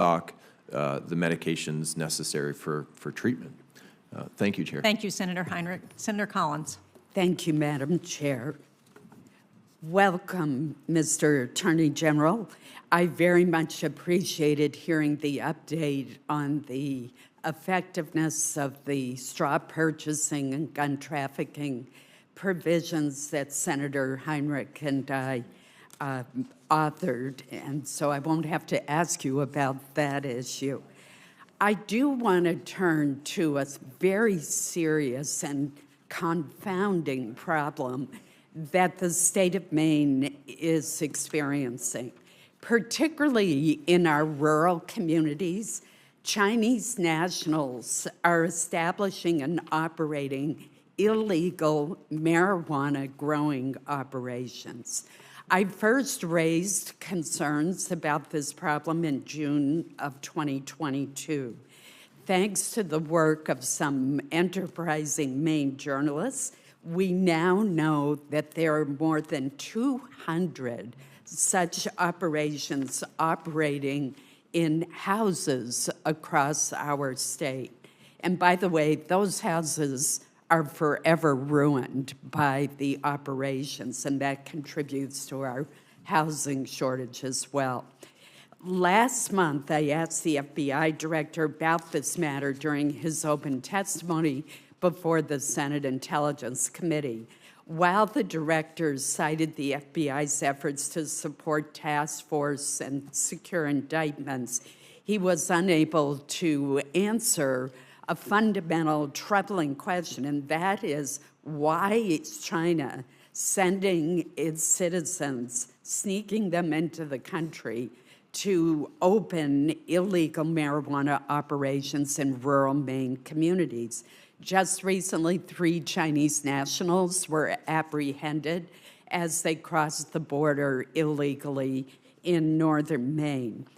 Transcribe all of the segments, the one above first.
stock the medications necessary for treatment. Thank you, Chair. Thank you, Senator Heinrich. Senator Collins. Thank you, Madam Chair. Welcome, Mr. Attorney General. I very much appreciated hearing the update on the effectiveness of the straw purchasing and gun trafficking provisions that Senator Heinrich and I authored, and so I won't have to ask you about that issue. I do want to turn to a very serious and confounding problem that the state of Maine is experiencing, particularly in our rural communities. Chinese nationals are establishing and operating illegal marijuana growing operations. I first raised concerns about this problem in June of 2022. Thanks to the work of some enterprising Maine journalists, we now know that there are more than 200 such operations operating in houses across our state. And by the way, those houses are forever ruined by the operations, and that contributes to our housing shortage as well. Last month, I asked the FBI director about this matter during his open testimony before the Senate Intelligence Committee. While the director cited the FBI's efforts to support task force and secure indictments, he was unable to answer a fundamental, troubling question, and that is, why is China sending its citizens, sneaking them into the country to open illegal marijuana operations in rural Maine communities? Just recently, 3 Chinese nationals were apprehended as they crossed the border illegally in northern Maine.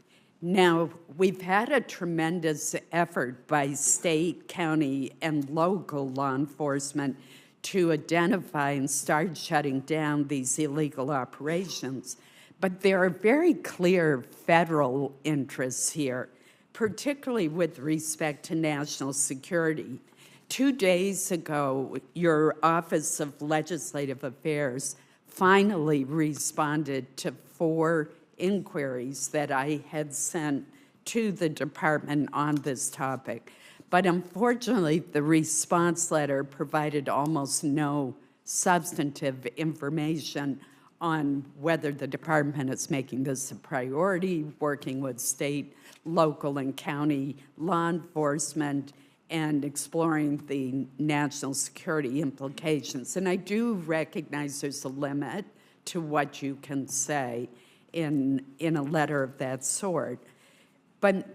Now, we've had a tremendous effort by state, county, and local law enforcement to identify and start shutting down these illegal operations. But there are very clear federal interests here, particularly with respect to national security. 2 days ago, your Office of Legislative Affairs finally responded to 4 inquiries that I had sent to the department on this topic. But unfortunately, the response letter provided almost no substantive information on whether the department is making this a priority, working with state, local, and county law enforcement, and exploring the national security implications. And I do recognize there's a limit to what you can say in a letter of that sort. But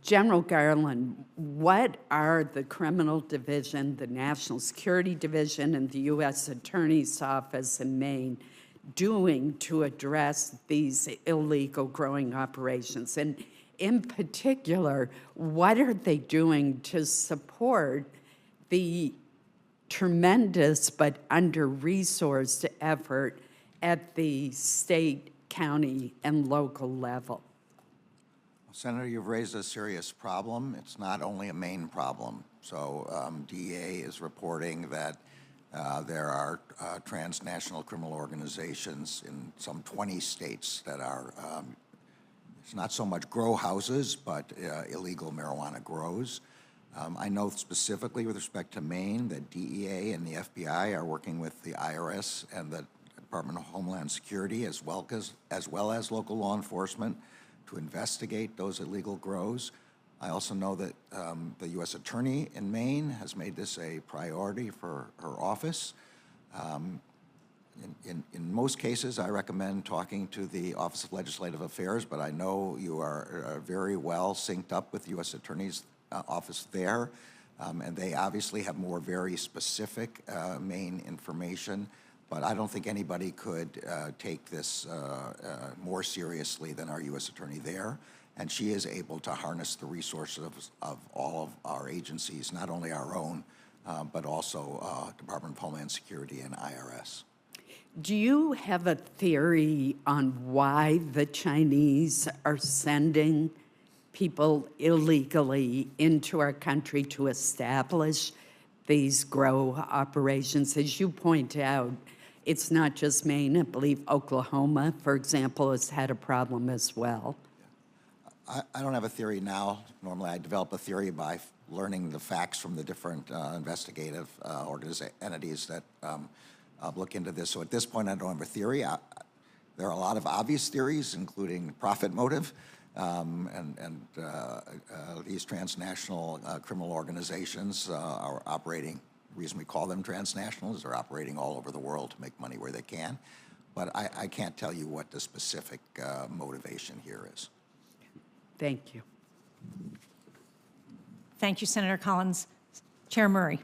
General Garland, what are the Criminal Division, the National Security Division, and the U.S. Attorney's Office in Maine doing to address these illegal growing operations? And in particular, what are they doing to support the tremendous but under-resourced effort at the state, county, and local level? Senator, you've raised a serious problem. It's not only a Maine problem. So DEA is reporting that there are transnational criminal organizations in some 20 states that are, it's not so much grow houses, but illegal marijuana grows. I know specifically with respect to Maine that DEA and the FBI are working with the IRS and the Department of Homeland Security as well as local law enforcement to investigate those illegal grows. I also know that the U.S. Attorney in Maine has made this a priority for her office. In most cases, I recommend talking to the Office of Legislative Affairs, but I know you are very well synced up with the U.S. Attorney's office there, and they obviously have more very specific Maine information. But I don't think anybody could take this more seriously than our U.S. Attorney there. And she is able to harness the resources of all of our agencies, not only our own, but also Department of Homeland Security and IRS. Do you have a theory on why the Chinese are sending people illegally into our country to establish these grow operations? As you point out, it's not just Maine. I believe Oklahoma, for example, has had a problem as well. I don't have a theory now. Normally, I develop a theory by learning the facts from the different investigative entities that look into this. So at this point, I don't have a theory. There are a lot of obvious theories, including profit motive, and these transnational criminal organizations are operating. The reason we call them transnational is they're operating all over the world to make money where they can. But I can't tell you what the specific motivation here is. Thank you. Thank you, Senator Collins. Chair Murray.